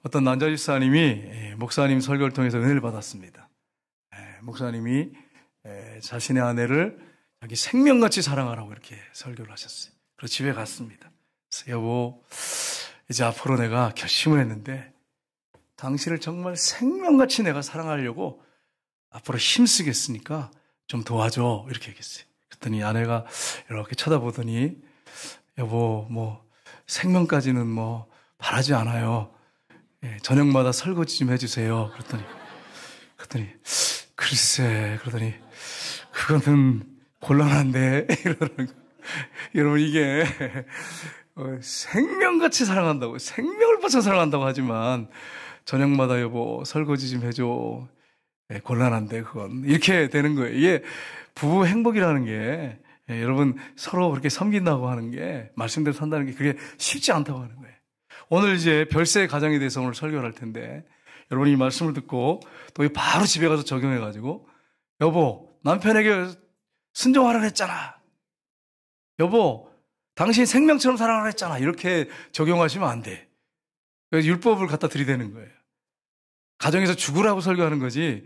어떤 남자 집사님이 목사님 설교를 통해서 은혜를 받았습니다. 목사님이 자신의 아내를 자기 생명같이 사랑하라고 이렇게 설교를 하셨어요. 그래서 집에 갔습니다. 그래서 여보, 이제 앞으로 내가 결심을 했는데 당신을 정말 생명같이 내가 사랑하려고 앞으로 힘쓰겠으니까 좀 도와줘, 이렇게 얘기했어요. 그랬더니 아내가 이렇게 쳐다보더니 여보, 뭐 생명까지는 뭐 바라지 않아요. 저녁마다 설거지 좀 해주세요. 그랬더니 글쎄, 그러더니 그거는 곤란한데 이러는 거. 여러분, 이게 생명같이 사랑한다고, 생명을 바쳐 사랑한다고 하지만 저녁마다 여보 설거지 좀 해줘, 곤란한데 그건, 이렇게 되는 거예요. 이게 부부 행복이라는 게, 여러분 서로 그렇게 섬긴다고 하는 게, 말씀대로 산다는 게 그게 쉽지 않다고 하는 거예요. 오늘 이제 별세 가정에 대해서 오늘 설교를 할 텐데, 여러분이 이 말씀을 듣고 또 바로 집에 가서 적용해가지고, 여보, 남편에게 순종하라 했잖아. 여보, 당신 생명처럼 사랑하라 했잖아. 이렇게 적용하시면 안 돼. 그래서 율법을 갖다 들이대는 거예요. 가정에서 죽으라고 설교하는 거지,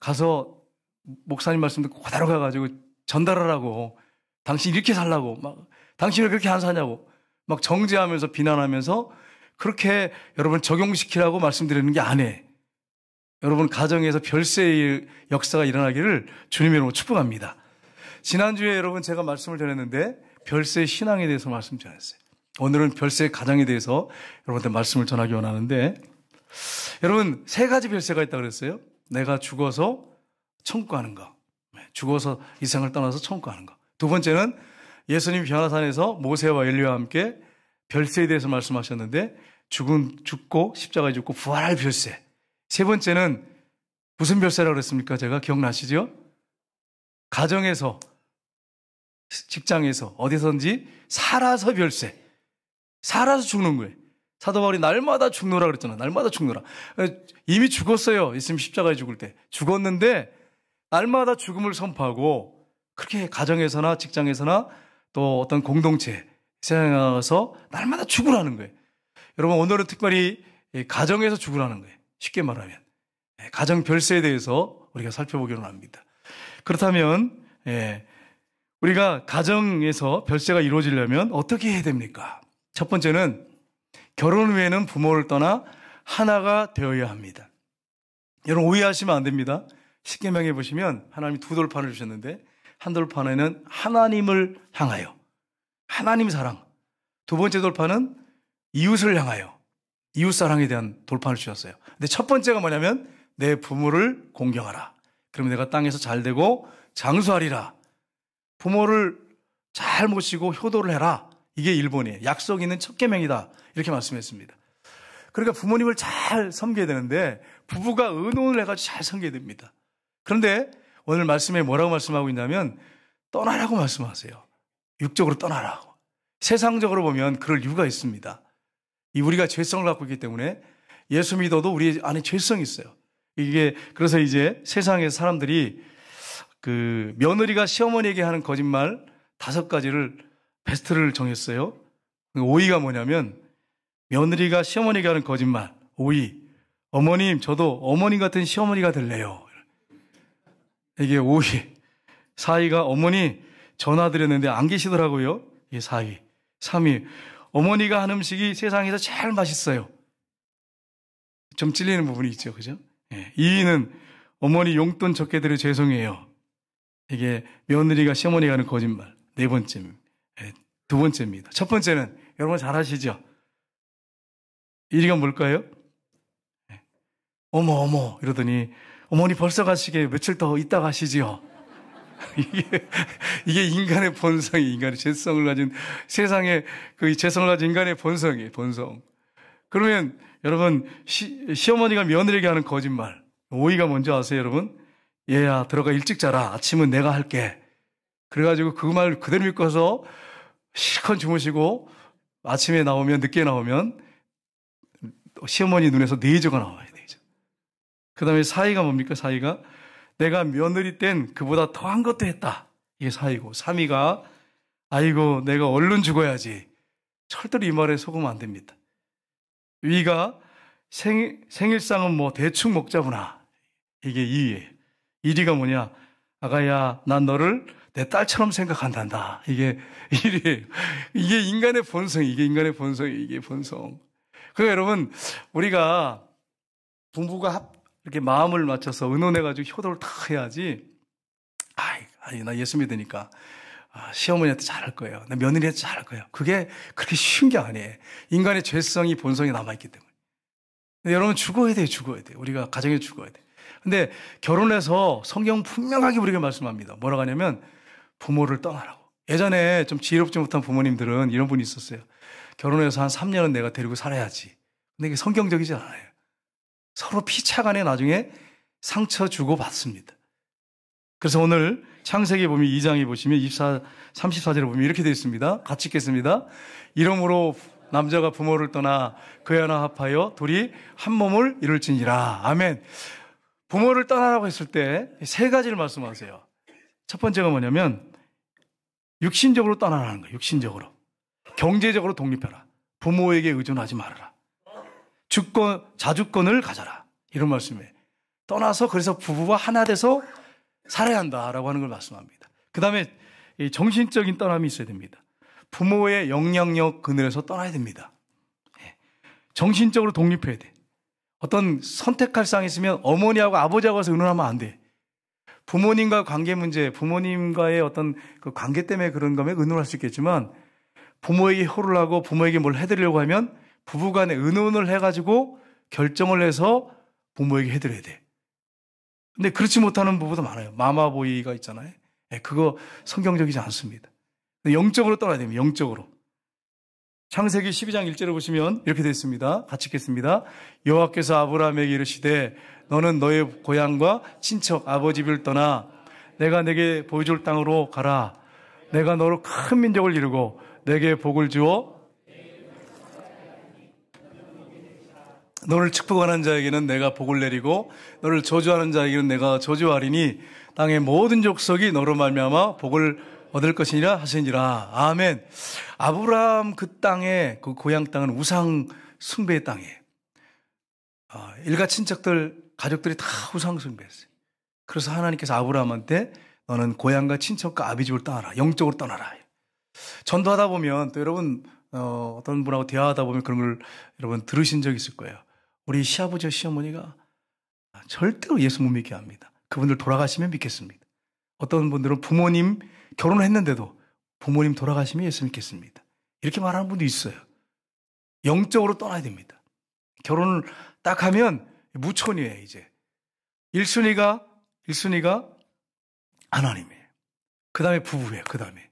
가서 목사님 말씀 듣고 그대로 가가지고 전달하라고, 당신 이렇게 살라고, 막 당신을 그렇게 안 사냐고 막 정죄하면서 비난하면서 그렇게 여러분 적용시키라고 말씀드리는 게 아니에요. 여러분 가정에서 별세의 역사가 일어나기를 주님의 이름으로 축복합니다. 지난주에 여러분 제가 말씀을 전했는데 별세의 신앙에 대해서 말씀 전했어요. 오늘은 별세의 가정에 대해서 여러분한테 말씀을 전하기 원하는데, 여러분 세 가지 별세가 있다고 그랬어요. 내가 죽어서 천국 가는 거, 죽어서 이 세상을 떠나서 천국 가는 거. 두 번째는 예수님이 변화산에서 모세와 엘리야와 함께 별세에 대해서 말씀하셨는데, 죽고 십자가에 죽고 부활할 별세. 세 번째는 무슨 별세라고 그랬습니까? 제가 기억나시죠? 가정에서, 직장에서, 어디서든지 살아서 별세. 살아서 죽는 거예요. 사도 바울이 날마다 죽노라 그랬잖아요. 날마다 죽노라. 이미 죽었어요. 예수님 십자가에 죽을 때. 죽었는데 날마다 죽음을 선포하고, 그렇게 가정에서나 직장에서나 또 어떤 공동체, 세상에 나가서 날마다 죽으라는 거예요. 여러분 오늘은 특별히 가정에서 죽으라는 거예요. 쉽게 말하면 가정 별세에 대해서 우리가 살펴보기로 합니다. 그렇다면 우리가 가정에서 별세가 이루어지려면 어떻게 해야 됩니까? 첫 번째는 결혼 후에는 부모를 떠나 하나가 되어야 합니다. 여러분 오해하시면 안 됩니다. 십계명에 보시면 하나님이 두 돌판을 주셨는데, 한 돌판에는 하나님을 향하여, 하나님 사랑. 두 번째 돌판은 이웃을 향하여, 이웃 사랑에 대한 돌판을 주셨어요. 근데 첫 번째가 뭐냐면 내 부모를 공경하라. 그러면 내가 땅에서 잘 되고 장수하리라. 부모를 잘 모시고 효도를 해라. 이게 일본이에요. 약속 있는 첫 계명이다. 이렇게 말씀했습니다. 그러니까 부모님을 잘 섬겨야 되는데 부부가 의논을 해가지고 잘 섬겨야 됩니다. 그런데 오늘 말씀에 뭐라고 말씀하고 있냐면 떠나라고 말씀하세요. 육적으로 떠나라고. 세상적으로 보면 그럴 이유가 있습니다. 우리가 죄성을 갖고 있기 때문에 예수 믿어도 우리 안에 죄성이 있어요. 이게 그래서 이제 세상의 사람들이 그 며느리가 시어머니에게 하는 거짓말 5가지를 베스트를 정했어요. 5위가 뭐냐면 며느리가 시어머니에게 하는 거짓말 5위. 어머님, 저도 어머님 같은 시어머니가 될래요. 이게 5위. 4위가 어머니 전화 드렸는데 안 계시더라고요. 이게 4위. 3위. 어머니가 한 음식이 세상에서 제일 맛있어요. 좀 찔리는 부분이 있죠. 그죠? 2위는 어머니 용돈 적게 드려 죄송해요. 이게 며느리가 시어머니가 하는 거짓말. 4번째. 두 번째입니다. 첫 번째는 여러분 잘 아시죠? 1위가 뭘까요? 어머 이러더니 어머니 벌써 가시게 며칠 더 있다 가시지요. 이게 인간의 본성이, 인간의 죄성을 가진 세상에 그 죄성을 가진 인간의 본성이에요. 본성. 그러면 여러분 시어머니가 며느리에게 하는 거짓말 5위가 뭔지 아세요, 여러분? 얘야 들어가 일찍 자라. 아침은 내가 할게. 그래가지고 그 말 그대로 믿고서 실컷 주무시고 아침에 나오면 늦게 나오면 시어머니 눈에서 네이저가 나와요. 네이저. 그 다음에 4위가 뭡니까? 4위가 내가 며느리 땐 그보다 더한 것도 했다. 이게 4위고 3위가 아이고 내가 얼른 죽어야지. 절대로 이 말에 속으면 안 됩니다. 위가 생일상은 뭐 대충 먹자구나. 이게 2위예요. 1위가 뭐냐? 아가야, 난 너를 내 딸처럼 생각한단다. 이게 1위예요. 이게 인간의 본성이, 이게 본성. 그러니까 여러분, 우리가 부부가 이렇게 마음을 맞춰서 의논해가지고 효도를 탁 해야지. 나 예수 믿으니까 시어머니한테 잘할 거예요. 나 며느리한테 잘할 거예요. 그게 그렇게 쉬운 게 아니에요. 인간의 죄성이, 본성이 남아있기 때문에. 근데 여러분, 죽어야 돼요. 우리가 가정에 죽어야 돼. 근데 결혼해서 성경 분명하게 우리가 말씀합니다. 뭐라고 하냐면 부모를 떠나라고. 예전에 좀 지혜롭지 못한 부모님들은 이런 분이 있었어요. 결혼해서 한 3년은 내가 데리고 살아야지. 근데 이게 성경적이지 않아요. 서로 피차간에 나중에 상처 주고 받습니다. 그래서 오늘 창세기 보면 2장에 보시면 34절에 보면 이렇게 되어 있습니다. 같이 읽겠습니다. 이러므로 남자가 부모를 떠나 그에 하나 합하여 둘이 한 몸을 이룰지니라. 아멘. 부모를 떠나라고 했을 때 세 가지를 말씀하세요. 첫 번째가 뭐냐면 육신적으로 떠나라는 거예요. 육신적으로. 경제적으로 독립해라. 부모에게 의존하지 말아라. 자주권을 가져라. 이런 말씀이에요. 떠나서 그래서 부부가 하나 돼서 살아야 한다라고 하는 걸 말씀합니다. 그 다음에 정신적인 떠남이 있어야 됩니다. 부모의 영향력 그늘에서 떠나야 됩니다. 정신적으로 독립해야 돼. 어떤 선택할 상이 있으면 어머니하고 아버지하고 가서 의논하면 안 돼. 부모님과 관계 문제, 부모님과의 어떤 그 관계 때문에 그런 거면 의논할 수 있겠지만 부모에게 효를 하고 부모에게 뭘 해드리려고 하면 부부간에 의논을 해가지고 결정을 해서 부모에게 해드려야 돼. 근데 그렇지 못하는 부부도 많아요. 마마보이가 있잖아요. 그거 성경적이지 않습니다. 영적으로 떠나야 됩니다. 영적으로. 창세기 12장 1절을 보시면 이렇게 되어 있습니다. 같이 읽겠습니다. 여호와께서 아브라함에게 이르시되 너는 너의 고향과 친척 아버지 집을 떠나 내가 내게 보여줄 땅으로 가라. 내가 너로 큰 민족을 이루고 내게 복을 주어 너를 축복하는 자에게는 내가 복을 내리고 너를 저주하는 자에게는 내가 저주하리니 땅의 모든 족속이 너로 말미암아 복을 얻을 것이니라 하시니라. 아멘. 아브라함 그 땅에, 그 고향 땅은 우상 숭배의 땅이에요. 일가 친척들, 가족들이 다 우상 숭배했어요. 그래서 하나님께서 아브라함한테 너는 고향과 친척과 아비집을 떠나라. 영적으로 떠나라. 전도하다 보면 또 여러분 어떤 분하고 대화하다 보면 그런 걸 여러분 들으신 적 있을 거예요. 우리 시아버지와 시어머니가 절대로 예수 못 믿게 합니다. 그분들 돌아가시면 믿겠습니다. 어떤 분들은 부모님 결혼했는데도 부모님 돌아가시면 예수 믿겠습니다. 이렇게 말하는 분도 있어요. 영적으로 떠나야 됩니다. 결혼을 딱 하면 무촌이에요, 이제. 1순위가 하나님이에요. 그 다음에 부부예요, 그 다음에.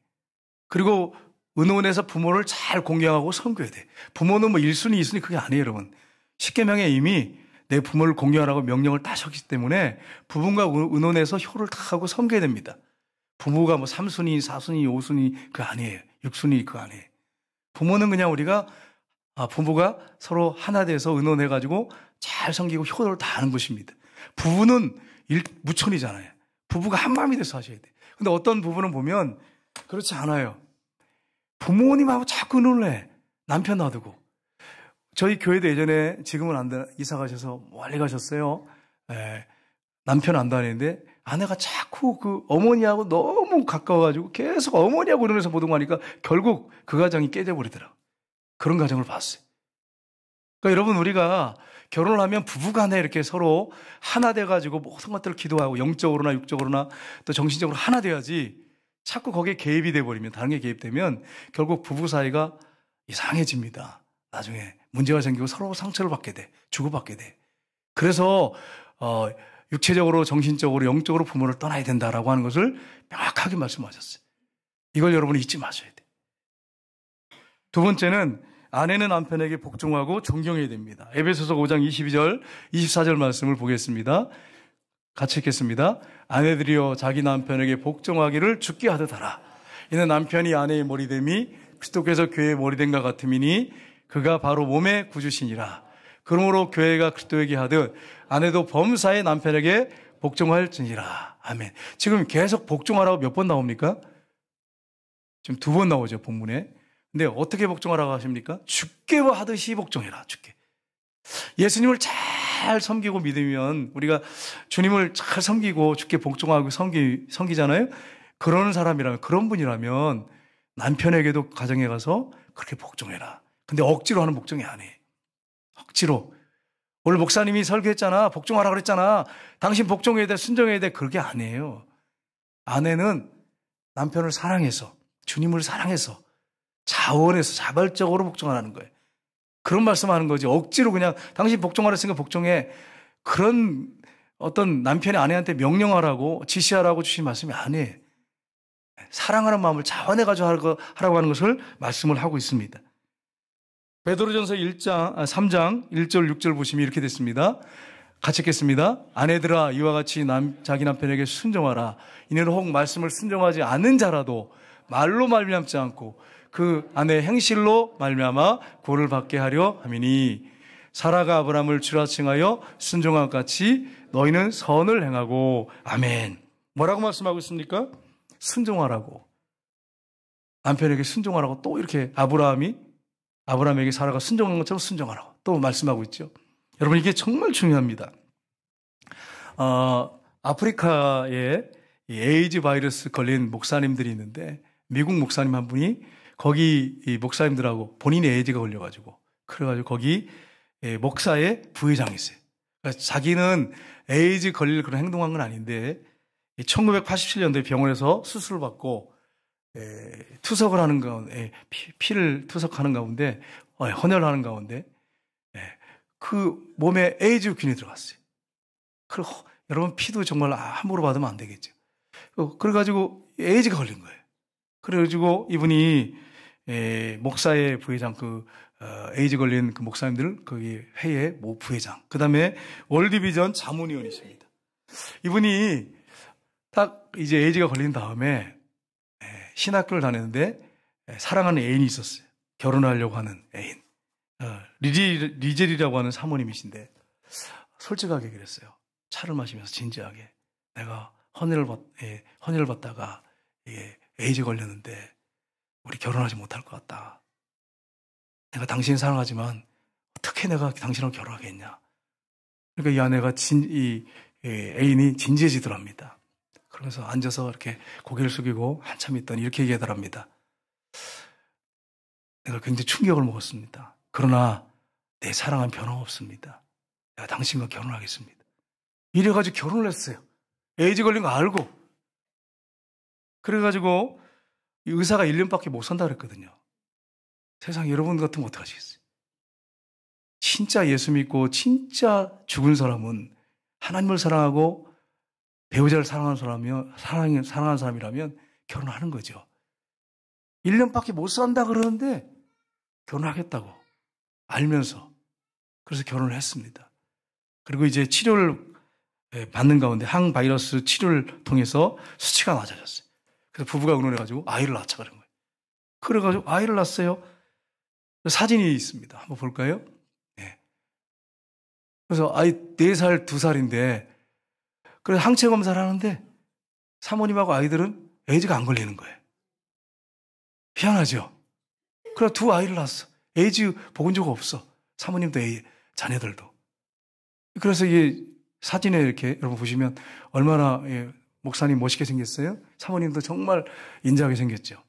그리고 의논해서 부모를 잘 공경하고 섬겨야 돼. 부모는 뭐 1순위, 2순위 그게 아니에요, 여러분. 십계명에 이미 내 부모를 공경하라고 명령을 따셨기 때문에 부부가 의논해서 효를 다 하고 섬겨야 됩니다. 부모가 뭐 3순위, 4순위, 5순위 그거 아니에요. 6순위 그거 아니에요. 부모는 그냥 우리가 부부가 서로 하나 돼서 의논해가지고 잘 섬기고 효도를 다 하는 것입니다. 부부는 무촌이잖아요. 부부가 한 마음이 돼서 하셔야 돼. 근데 어떤 부부는 보면 그렇지 않아요. 부모님하고 자꾸 의논을 해. 남편 놔두고. 저희 교회도 예전에 지금은 안 돼. 이사 가셔서 멀리 가셨어요. 남편 안 다니는데 아내가 자꾸 그 어머니하고 너무 가까워가지고 계속 어머니하고 의논해서 보던 거 하니까 결국 그 가정이 깨져버리더라고요. 그런 가정을 봤어요. 그러니까 여러분 우리가 결혼을 하면 부부간에 이렇게 서로 하나 돼가지고 모든 것들을 기도하고 영적으로나 육적으로나 또 정신적으로 하나 돼야지 자꾸 거기에 개입이 돼버리면 다른 게 개입되면 결국 부부 사이가 이상해집니다. 나중에 문제가 생기고 서로 상처를 받게 돼. 주고받게 돼. 그래서 육체적으로 정신적으로 영적으로 부모를 떠나야 된다라고 하는 것을 명확하게 말씀하셨어요. 이걸 여러분이 잊지 마셔야 돼. 두 번째는 아내는 남편에게 복종하고 존경해야 됩니다. 에베소서 5장 22절, 24절 말씀을 보겠습니다. 같이 읽겠습니다. 아내들이여 자기 남편에게 복종하기를 주께 하듯 하라. 이는 남편이 아내의 머리됨이 그리스도께서 교회의 머리됨과 같음이니 그가 바로 몸의 구주시니라. 그러므로 교회가 그리스도에게 하듯 아내도 범사의 남편에게 복종할지니라. 아멘. 지금 계속 복종하라고 몇 번 나옵니까? 지금 2번 나오죠, 본문에. 근데 어떻게 복종하라고 하십니까? 주께 하듯이 복종해라, 주께. 예수님을 잘 섬기고 믿으면 우리가 주님을 잘 섬기고 주께 복종하고 섬기잖아요. 그런 사람이라면, 그런 분이라면 남편에게도 가정에 가서 그렇게 복종해라. 근데 억지로 하는 복종이 아니에요. 억지로. 오늘 목사님이 설교했잖아. 복종하라 그랬잖아. 당신 복종해야 돼. 순종해야 돼. 그게 아니에요. 아내는 남편을 사랑해서, 주님을 사랑해서, 자원해서 자발적으로 복종하라는 거예요. 그런 말씀하는 거지. 억지로 그냥 당신 복종하라 했으니까 복종해. 그런 어떤 남편이 아내한테 명령하라고 지시하라고 주신 말씀이 아니에요. 사랑하는 마음을 자원해가지고 하라고 하는 것을 말씀을 하고 있습니다. 베드로전서 3장 1절 6절 보시면 이렇게 됐습니다. 같이 읽겠습니다. 아내들아 이와 같이 자기 남편에게 순종하라. 이는 혹 말씀을 순종하지 않는 자라도 말로 말미암지 않고 그 아내의 행실로 말미암아 구원을 받게 하려 함이니 사라가 아브라함을 주라 칭하여 순종한 것 같이 너희는 선을 행하고. 아멘. 뭐라고 말씀하고 있습니까? 순종하라고. 남편에게 순종하라고. 또 이렇게 아브라함에게 사라가 순종한 것처럼 순종하라고 또 말씀하고 있죠. 여러분, 이게 정말 중요합니다. 아프리카에 에이즈 바이러스 걸린 목사님들이 있는데 미국 목사님 한 분이 거기 이 목사님들하고 본인이 에이즈가 걸려가지고 그래가지고 거기 목사의 부회장이 있어요. 그러니까 자기는 에이즈 걸릴 그런 행동한 건 아닌데 1987년도에 병원에서 수술을 받고 투석을 하는 가운데 피를 투석하는 가운데 헌혈을 하는 가운데 그 몸에 에이즈균이 들어갔어요. 그리고 여러분 피도 정말 함부로 받으면 안 되겠죠. 그래가지고 에이즈가 걸린 거예요. 그래가지고 이분이 목사의 부회장 에이즈 걸린 그 목사님들 거기 회의 부회장, 그 다음에 월드비전 자문위원이십니다. 이분이 딱 이제 에이즈가 걸린 다음에 신학교를 다녔는데 사랑하는 애인이 있었어요. 결혼하려고 하는 애인. 리젤이라고 하는 사모님이신데 솔직하게 그랬어요. 차를 마시면서 진지하게 내가 헌혈을 받다가 에이즈 걸렸는데 우리 결혼하지 못할 것 같다. 내가 당신 사랑하지만 어떻게 내가 당신하고 결혼하겠냐. 그러니까 이 아내가 애인이 진지해지더랍니다. 그러면서 앉아서 이렇게 고개를 숙이고 한참 있더니 이렇게 얘기하더랍니다. 내가 굉장히 충격을 먹었습니다. 그러나 내 사랑은 변함없습니다. 내가 당신과 결혼하겠습니다. 이래가지고 결혼을 했어요. 에이즈 걸린 거 알고. 그래가지고 의사가 1년밖에 못 산다 그랬거든요. 세상 여러분 같으면 어떡하시겠어요? 진짜 예수 믿고 진짜 죽은 사람은 하나님을 사랑하고 배우자를 사랑하는 사람이라면 결혼하는 거죠. 1년밖에 못 산다 그러는데 결혼하겠다고 알면서 그래서 결혼을 했습니다. 그리고 이제 치료를 받는 가운데 항바이러스 치료를 통해서 수치가 낮아졌어요. 그래서 부부가 의논해가지고 아이를 낳자 그런 거예요. 그래가지고 아이를 낳았어요. 사진이 있습니다. 한번 볼까요? 네. 그래서 아이 4살, 2살인데 그래서 항체 검사를 하는데 사모님하고 아이들은 에이즈가 안 걸리는 거예요. 희한하죠? 그래서 2 아이를 낳았어. 에이즈 복은 적 없어. 사모님도 자녀들도. 그래서 이 사진에 이렇게 여러분 보시면 얼마나 목사님 멋있게 생겼어요? 사모님도 정말 인자하게 생겼죠.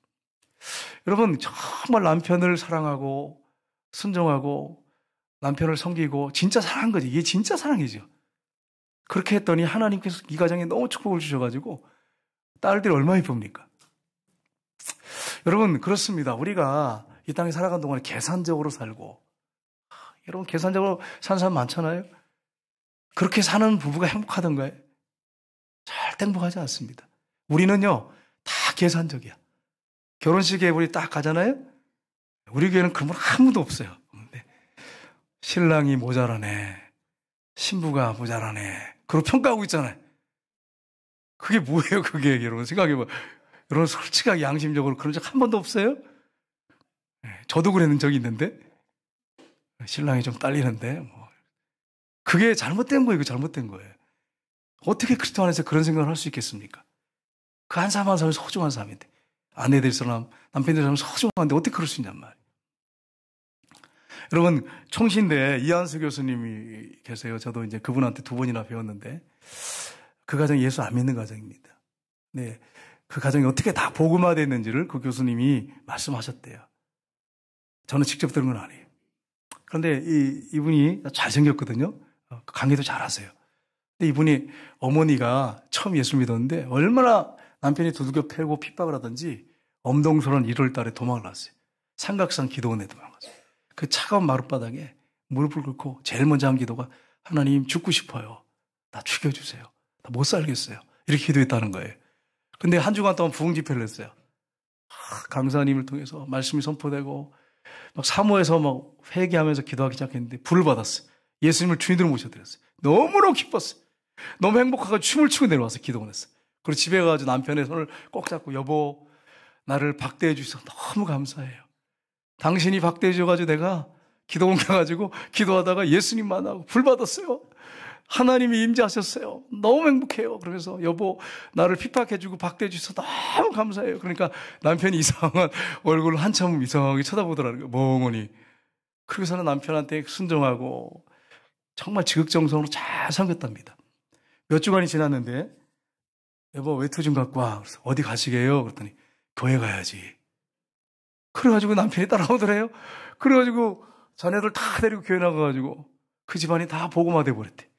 여러분 정말 남편을 사랑하고 순종하고 남편을 섬기고 진짜 사랑한 거지. 이게 진짜 사랑이죠. 그렇게 했더니 하나님께서 이 가정에 너무 축복을 주셔가지고 딸들이 얼마나 이쁩니까? 여러분 그렇습니다. 우리가 이 땅에 살아가는 동안에 계산적으로 살고 여러분 계산적으로 사는 사람 많잖아요. 그렇게 사는 부부가 행복하던가요? 절대 행복하지 않습니다. 우리는요 다 계산적이야. 결혼식에 우리 딱 가잖아요. 우리 교회는 그런 분 아무도 없어요. 근데 신랑이 모자라네, 신부가 모자라네, 그리고 평가하고 있잖아요. 그게 뭐예요? 그게 여러분 생각해봐. 여러분 솔직하게 양심적으로 그런 적 한 번도 없어요? 저도 그랬는 적이 있는데 신랑이 좀 딸리는데 그게 잘못된 거예요. 잘못된 거예요. 어떻게 그리스도 안에서 그런 생각을 할 수 있겠습니까? 그 한 사람 한 사람이 소중한 사람인데 아내 될 사람, 남편 될 사람 소중한데 어떻게 그럴 수 있냔 말이에요. 여러분, 총신대 이한수 교수님이 계세요. 저도 이제 그분한테 2번이나 배웠는데, 그 가정이 예수 안 믿는 가정입니다. 네. 그 가정이 어떻게 다 복음화됐는지를 그 교수님이 말씀하셨대요. 저는 직접 들은 건 아니에요. 그런데 이분이 잘생겼거든요. 강의도 잘하세요. 근데 이분이 어머니가 처음 예수 믿었는데 얼마나 남편이 두들겨 패고 핍박을 하든지 엄동설한 1월 달에 도망을 갔어요. 삼각산 기도원에 도망갔어요. 그 차가운 마룻바닥에 무릎을 꿇고 제일 먼저 한 기도가 하나님 죽고 싶어요. 나 죽여주세요. 나 못 살겠어요. 이렇게 기도했다는 거예요. 근데 한 주간 동안 부흥 집회를 했어요. 강사님을 통해서 말씀이 선포되고 막 사모해서 막 회개하면서 기도하기 시작했는데 불을 받았어요. 예수님을 주인으로 모셔드렸어요. 너무너무 기뻤어요. 너무 행복하고 춤을 추고 내려와서 기도원했어요. 그리고 집에 가서 남편의 손을 꼭 잡고 여보 나를 박대해 주셔서 너무 감사해요. 당신이 박대해 줘가지고 내가 기도원 가가지고 기도하다가 예수님 만나고 불 받았어요. 하나님이 임재하셨어요. 너무 행복해요. 그러면서 여보 나를 핍박해주고 박대해 주셔서 너무 감사해요. 그러니까 남편이 이상한 얼굴을 한참 이상하게 쳐다보더라는 거예요. 멍하니. 그러고서는 남편한테 순종하고 정말 지극정성으로 잘 섬겼답니다. 몇 주간이 지났는데 여보 외투 좀 갖고 와. 그래서 어디 가시게요? 그랬더니 교회 가야지. 그래가지고 남편이 따라오더래요. 그래가지고 자네들 다 데리고 교회 나가가지고 그 집안이 다 복음화돼 버렸대.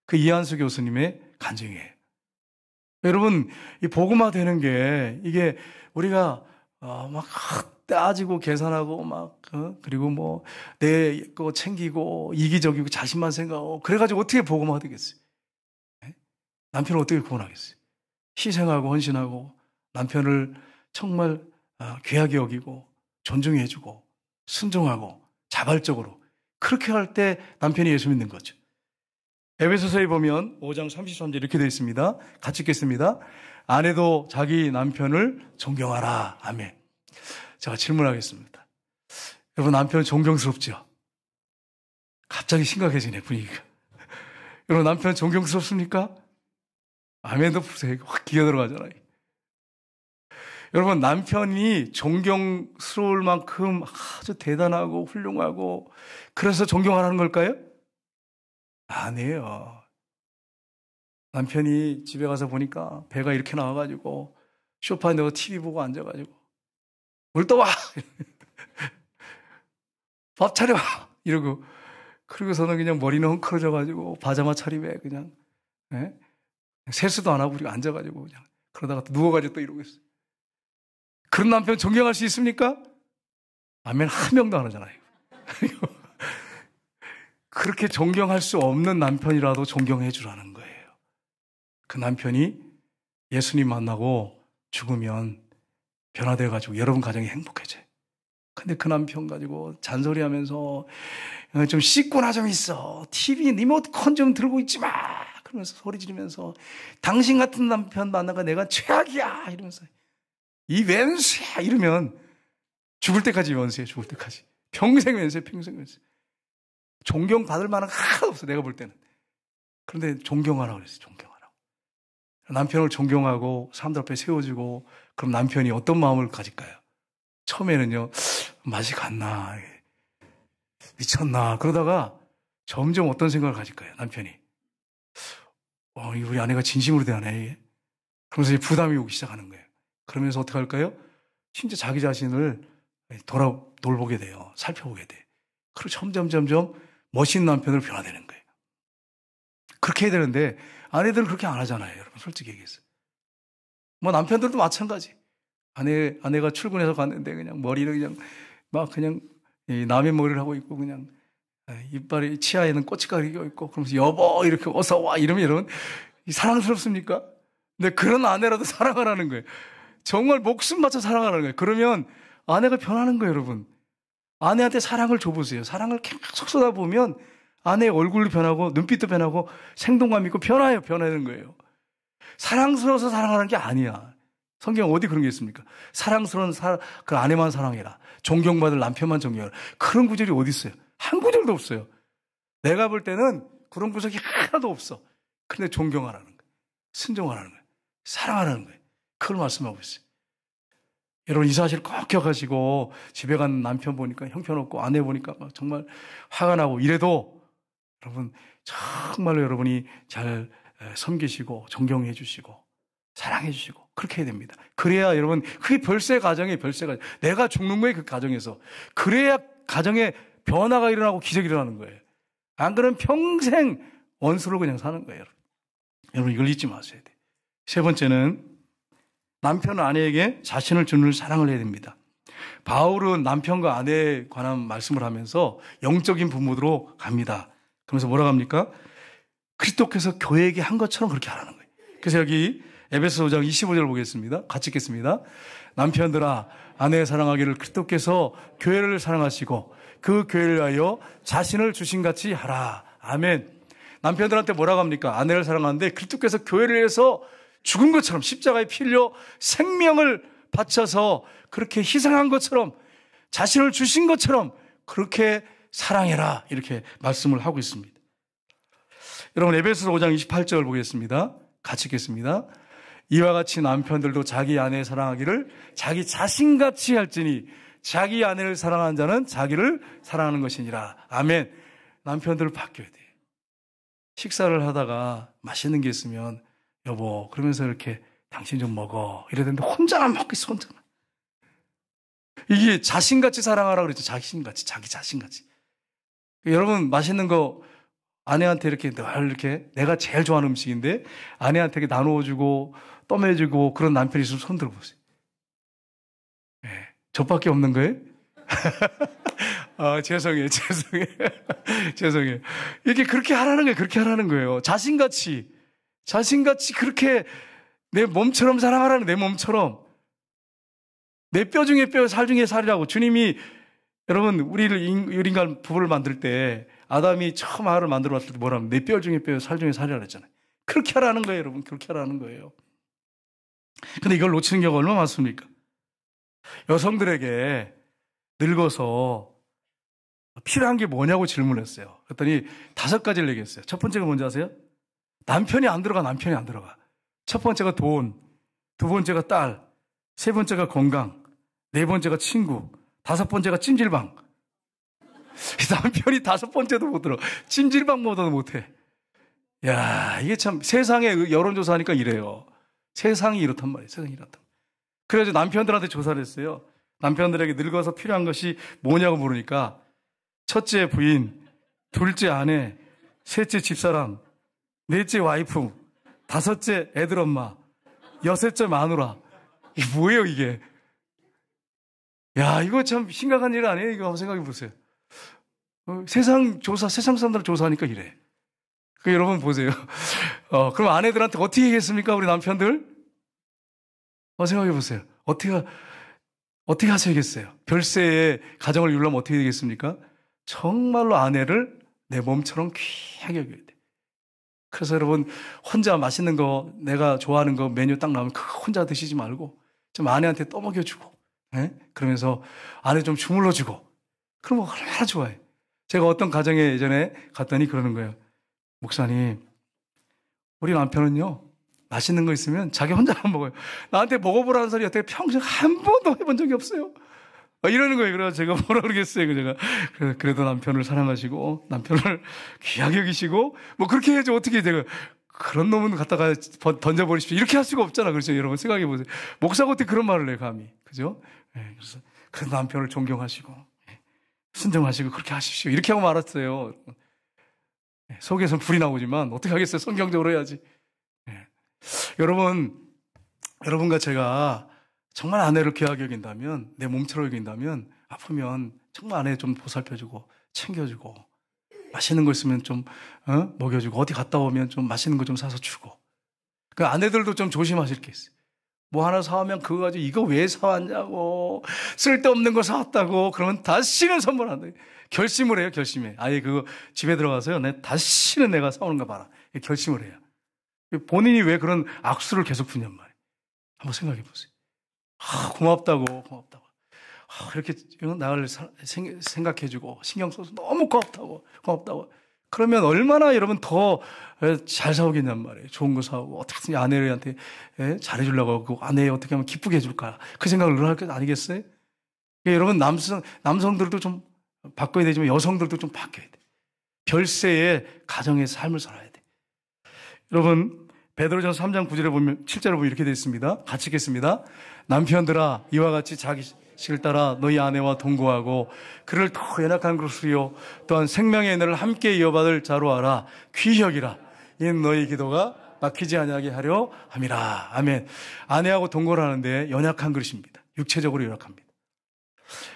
그 이한수 교수님의 간증이에요. 여러분, 이 복음화되는 게 이게 우리가 막 따지고 계산하고 막 그리고 뭐 내 거 챙기고 이기적이고 자신만 생각하고 그래가지고 어떻게 복음화되겠어요? 남편을 어떻게 구원하겠어요? 희생하고 헌신하고 남편을 정말 귀하게 여기고 존중해주고 순종하고 자발적으로 그렇게 할 때 남편이 예수 믿는 거죠. 에베소서에 보면 5장 33절 이렇게 되어 있습니다. 같이 읽겠습니다. 아내도 자기 남편을 존경하라. 아멘. 제가 질문하겠습니다. 여러분 남편 존경스럽죠? 갑자기 심각해지네 분위기가. 여러분 남편 존경스럽습니까? 아멘도 보세요. 확 기어 들어가잖아요. 여러분 남편이 존경스러울 만큼 아주 대단하고 훌륭하고 그래서 존경하라는 걸까요? 아니에요. 남편이 집에 가서 보니까 배가 이렇게 나와가지고 소파에 누워 TV 보고 앉아가지고 물 떠와 밥 차려와 이러고 그러고서는 그냥 머리는 헝클어져가지고 파자마 차림에 그냥 세수도 안 하고 우리가 앉아가지고 그냥 그러다가 또 누워가지고 또 이러고 있어요. 그런 남편 존경할 수 있습니까? 아멘 한 명도 안 하잖아요. 그렇게 존경할 수 없는 남편이라도 존경해 주라는 거예요. 그 남편이 예수님 만나고 죽으면 변화돼가지고 여러분 가정이 행복해져요. 근데 그 남편 가지고 잔소리하면서 좀 씻고나 좀 있어. TV 리모컨 좀 들고 있지 마. 그러면서 소리 지르면서 당신 같은 남편 만나가 내가 최악이야. 이러면서 이 왼수야. 이러면 죽을 때까지 왼수야. 죽을 때까지. 평생 왼수야. 평생 왼수. 존경받을 만한 거 하나도 없어. 내가 볼 때는. 그런데 존경하라고 그랬어요. 존경하라고. 남편을 존경하고 사람들 앞에 세워주고 그럼 남편이 어떤 마음을 가질까요? 처음에는요. 맛이 갔나 미쳤나 그러다가 점점 어떤 생각을 가질까요? 남편이 우리 아내가 진심으로 대하네. 그러면서 이제 부담이 오기 시작하는 거예요. 그러면서 어떻게 할까요? 진짜 자기 자신을 돌보게 돼요. 살펴보게 돼. 그리고 점점 멋있는 남편으로 변화되는 거예요. 그렇게 해야 되는데 아내들은 그렇게 안 하잖아요. 여러분 솔직히 얘기해서. 뭐 남편들도 마찬가지. 아내가 출근해서 갔는데 그냥 머리를 그냥 막 그냥 남의 머리를 하고 있고 그냥 이빨이 치아에는 꼬치가리 껴 있고 그러면서 여보 이렇게 어서 와 이러면 사랑스럽습니까? 근데 그런 아내라도 사랑하라는 거예요. 정말 목숨 바쳐 사랑하라는 거예요. 그러면 아내가 변하는 거예요, 여러분. 아내한테 사랑을 줘보세요. 사랑을 계속 쏟아보면 아내의 얼굴도 변하고 눈빛도 변하고 생동감 있고 변하는 거예요. 사랑스러워서 사랑하는 게 아니야. 성경 어디 그런 게 있습니까? 사랑스러운 그 아내만 사랑해라. 존경받을 남편만 존경해라. 그런 구절이 어디 있어요? 한 구절도 없어요. 내가 볼 때는 그런 구석이 하나도 없어. 근데 존경하라는 거예요. 순종하라는 거예요. 사랑하라는 거예요. 그걸 말씀하고 있어요. 여러분 이 사실 꼭 기억하시고 집에 간 남편 보니까 형편없고 아내 보니까 막 정말 화가 나고 이래도 여러분 정말로 여러분이 잘 섬기시고 존경해 주시고 사랑해 주시고 그렇게 해야 됩니다. 그래야 여러분 그게 별세 가정이에요. 별세 가정. 내가 죽는 거예요. 그 가정에서. 그래야 가정에 변화가 일어나고 기적이 일어나는 거예요. 안 그러면 평생 원수로 그냥 사는 거예요. 여러분 이걸 잊지 마셔야 돼요. 세 번째는 남편은 아내에게 자신을 주는 사랑을 해야 됩니다. 바울은 남편과 아내에 관한 말씀을 하면서 영적인 부모로 갑니다. 그러면서 뭐라고 합니까? 그리스도께서 교회에게 한 것처럼 그렇게 하라는 거예요. 그래서 여기 에베소 5장 25절 보겠습니다. 같이 읽겠습니다. 남편들아 아내 사랑하기를 그리스도께서 교회를 사랑하시고 그 교회를 위하여 자신을 주신같이 하라. 아멘. 남편들한테 뭐라고 합니까? 아내를 사랑하는데 그리스도께서 교회를 위해서 죽은 것처럼 십자가에 피 흘려 생명을 바쳐서 그렇게 희생한 것처럼 자신을 주신 것처럼 그렇게 사랑해라 이렇게 말씀을 하고 있습니다. 여러분 에베소서 5장 28절 보겠습니다. 같이 읽겠습니다. 이와 같이 남편들도 자기 아내 사랑하기를 자기 자신같이 할지니 자기 아내를 사랑하는 자는 자기를 사랑하는 것이니라. 아멘. 남편들 바뀌어야 돼. 식사를 하다가 맛있는 게 있으면 여보 그러면서 이렇게 당신 좀 먹어 이래야 되는데 혼자만 먹고 있어. 혼자만. 이게 자신같이 사랑하라 그랬죠. 자신같이 자기 자신같이. 여러분 맛있는 거 아내한테 이렇게 늘 이렇게 내가 제일 좋아하는 음식인데 아내한테 나누어주고 떠매주고 그런 남편이 있으면 손 들어보세요. 네, 저밖에 없는 거예요? 죄송해요. 이렇게 그렇게 하라는 거예요. 그렇게 하라는 거예요. 자신같이 그렇게 내 몸처럼 사랑하라는 내 몸처럼 내 뼈 중에 뼈, 살 중에 살이라고 주님이 여러분 우리를 인간 부부를 만들 때 아담이 처음 하와를 만들어 왔을 때 뭐라면 내 뼈 중에 뼈, 살 중에 살이라고 했잖아요. 그렇게 하라는 거예요, 여러분. 그렇게 하라는 거예요. 근데 이걸 놓치는 경우가 얼마나 많습니까? 여성들에게 늙어서 필요한 게 뭐냐고 질문했어요. 그랬더니 5가지를 얘기했어요. 첫 번째가 뭔지 아세요? 남편이 안 들어가. 첫 번째가 돈, 두 번째가 딸, 세 번째가 건강, 네 번째가 친구, 5번째가 찜질방. 남편이 5번째도 못 들어. 찜질방보다도 못해. 야, 이게 참 세상에 여론조사하니까 이래요. 세상이 이렇단 말이에요. 세상이 이렇단 말이에요. 그래서 남편들한테 조사를 했어요. 남편들에게 늙어서 필요한 것이 뭐냐고 물으니까 첫째 부인, 둘째 아내, 셋째 집사람, 넷째 와이프, 5째 애들 엄마, 6째 마누라. 이게 뭐예요 이게? 야, 이거 참 심각한 일 아니에요? 이거 한번 생각해 보세요. 세상 사람들 조사하니까 이래. 여러분 보세요. 그럼 아내들한테 어떻게 얘기했습니까? 우리 남편들? 생각해 보세요. 어떻게 하셔야겠어요? 별세에 가정을 이루려면 어떻게 되겠습니까? 정말로 아내를 내 몸처럼 귀하게 여겨야 돼. 그래서 여러분 혼자 맛있는 거 내가 좋아하는 거 메뉴 딱 나오면 그거 혼자 드시지 말고 좀 아내한테 떠먹여주고 그러면서 아내 좀 주물러주고 그러면 얼마나 좋아해. 제가 어떤 가정에 예전에 갔더니 그러는 거예요. 목사님, 우리 남편은요 맛있는 거 있으면 자기 혼자만 먹어요. 나한테 먹어보라는 소리 어떻게 평생 한 번도 해본 적이 없어요. 이러는 거예요. 그래서 제가 뭐라 그러겠어요. 제가 그래도 남편을 사랑하시고 남편을 귀하게 여기시고 뭐 그렇게 해야지 어떻게 제가 그런 놈은 갖다가 던져버리십시오. 이렇게 할 수가 없잖아. 그렇죠? 여러분 생각해 보세요. 목사가 어떻게 그런 말을 해요, 감히. 그죠? 그래서 그래도 남편을 존경하시고 순종하시고 그렇게 하십시오. 이렇게 하고 말았어요. 속에서는 불이 나오지만 어떻게 하겠어요? 성경적으로 해야지. 여러분과 제가 정말 아내를 귀하게 여긴다면, 내 몸처럼 여긴다면, 아프면 정말 아내 좀 보살펴주고, 챙겨주고, 맛있는 거 있으면 좀, 먹여주고, 어디 갔다 오면 좀 맛있는 거 좀 사서 주고. 그 아내들도 좀 조심하실 게 있어요. 뭐 하나 사오면 그거 가지고 이거 왜 사왔냐고, 쓸데없는 거 사왔다고, 그러면 다시는 선물 안 돼. 결심을 해요, 결심해. 아예 그거 집에 들어가서요, 다시는 내가 사오는 거 봐라. 결심을 해요. 본인이 왜 그런 악수를 계속 부냔 말이에요. 한번 생각해 보세요. 고맙다고. 이렇게 나를 생각해주고, 신경 써서 너무 고맙다고. 그러면 얼마나 여러분 더 잘 사오겠냔 말이에요. 좋은 거 사오고 어떻게든 아내한테 잘해주려고 하고 아내 어떻게 하면 기쁘게 해줄까 그 생각을 늘 할 것 아니겠어요? 여러분 남성들도 좀 바꿔야 되지만 여성들도 좀 바뀌어야 돼. 별세의 가정의 삶을 살아야 돼. 여러분 베드로전서 3장 9절에 보면 7절에 보면 이렇게 되어 있습니다. 같이 읽겠습니다. 남편들아 이와 같이 자기 식을 따라 너희 아내와 동거하고 그를 더 연약한 그릇으로 또한 생명의 은혜를 함께 이어받을 자로 알아 귀히 여기라. 이는 너희 기도가 막히지 아니하게 하려 함이라. 아멘. 아내하고 동거를 하는데 연약한 그릇입니다. 육체적으로 연약합니다.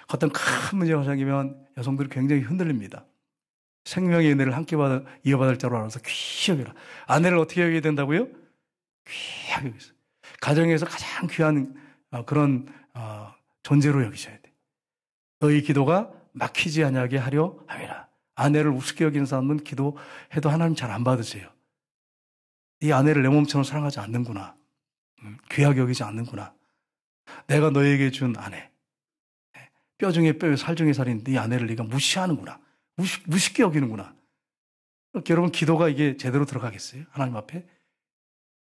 어떤 큰 문제가 생기면 여성들이 굉장히 흔들립니다. 생명의 은혜를 함께 이어받을 자로 알아서 귀히 여기라. 아내를 어떻게 여겨야 된다고요? 귀하게 여기세요. 가정에서 가장 귀한 그런 존재로 여기셔야 돼. 너희 기도가 막히지 아니하게 하려 함이라. 아내를 우습게 여기는 사람은 기도해도 하나님 잘 안 받으세요. 이 아내를 내 몸처럼 사랑하지 않는구나. 귀하게 여기지 않는구나. 내가 너에게 준 아내. 뼈 중에 뼈요 살 중에 살인 네 아내를 네가 무시하는구나. 무식게 여기는구나. 여러분 기도가 이게 제대로 들어가겠어요? 하나님 앞에?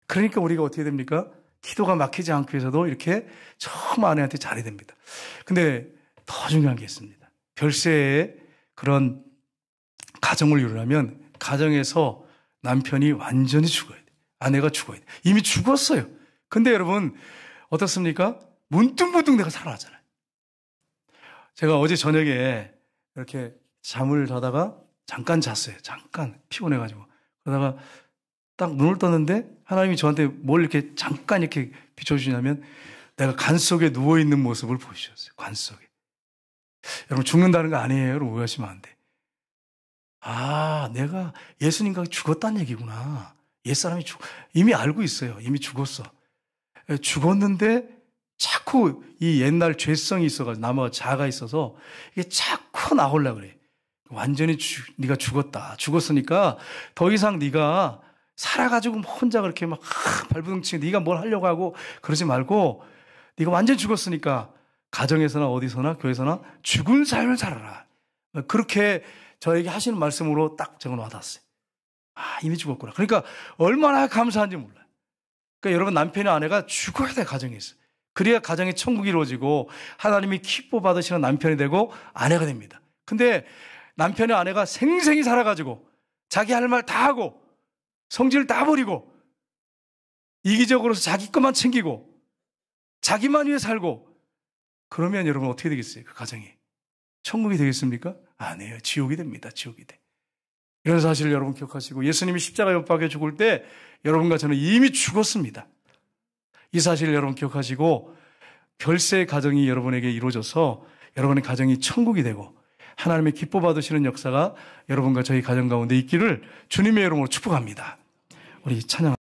그러니까 우리가 어떻게 됩니까? 기도가 막히지 않기 위해서도 이렇게 처음 아내한테 잘해야 됩니다. 근데 더 중요한 게 있습니다. 별세의 그런 가정을 이루려면 가정에서 남편이 완전히 죽어야 돼. 아내가 죽어야 돼. 이미 죽었어요. 근데 여러분 어떻습니까? 문득문득 내가 살아나잖아요. 제가 어제 저녁에 이렇게 잠을 자다가 잠깐 잤어요. 잠깐 피곤해가지고. 그러다가 딱 눈을 떴는데 하나님이 저한테 뭘 이렇게 잠깐 이렇게 비춰주시냐면 내가 관 속에 누워있는 모습을 보여주셨어요. 관 속에. 여러분 죽는다는 거 아니에요. 여러분 오해하시면 안 돼. 아, 내가 예수님과 죽었다는 얘기구나. 옛사람이 이미 알고 있어요. 이미 죽었어. 죽었는데 자꾸 이 옛날 죄성이 있어가지고 남아 자아가 있어서 이게 자꾸 나오려고 그래. 완전히 네가 죽었다. 죽었으니까 더 이상 네가 살아가지고 혼자 그렇게 막 발부둥치게 네가 뭘 하려고 하고 그러지 말고 네가 완전히 죽었으니까 가정에서나 어디서나 교회에서나 죽은 삶을 살아라. 그렇게 저에게 하시는 말씀으로 딱 적어 놔뒀어요. 아, 이미 죽었구나. 그러니까 얼마나 감사한지 몰라요. 그러니까 여러분 남편이나 아내가 죽어야 돼 가정에서. 그래야 가정의 천국이 이루어지고 하나님이 기뻐 받으시는 남편이 되고 아내가 됩니다. 근데 남편이나 아내가 생생히 살아가지고 자기 할 말 다 하고 성질 다 버리고 이기적으로 자기 것만 챙기고 자기만 위해 살고 그러면 여러분 어떻게 되겠어요? 그 가정이 천국이 되겠습니까? 아니에요. 지옥이 됩니다. 지옥이 돼. 이런 사실을 여러분 기억하시고 예수님이 십자가에 못 박혀 죽을 때 여러분과 저는 이미 죽었습니다. 이 사실을 여러분 기억하시고 별세의 가정이 여러분에게 이루어져서 여러분의 가정이 천국이 되고 하나님의 기뻐 받으시는 역사가 여러분과 저희 가정 가운데 있기를 주님의 이름으로 축복합니다. 우리 찬양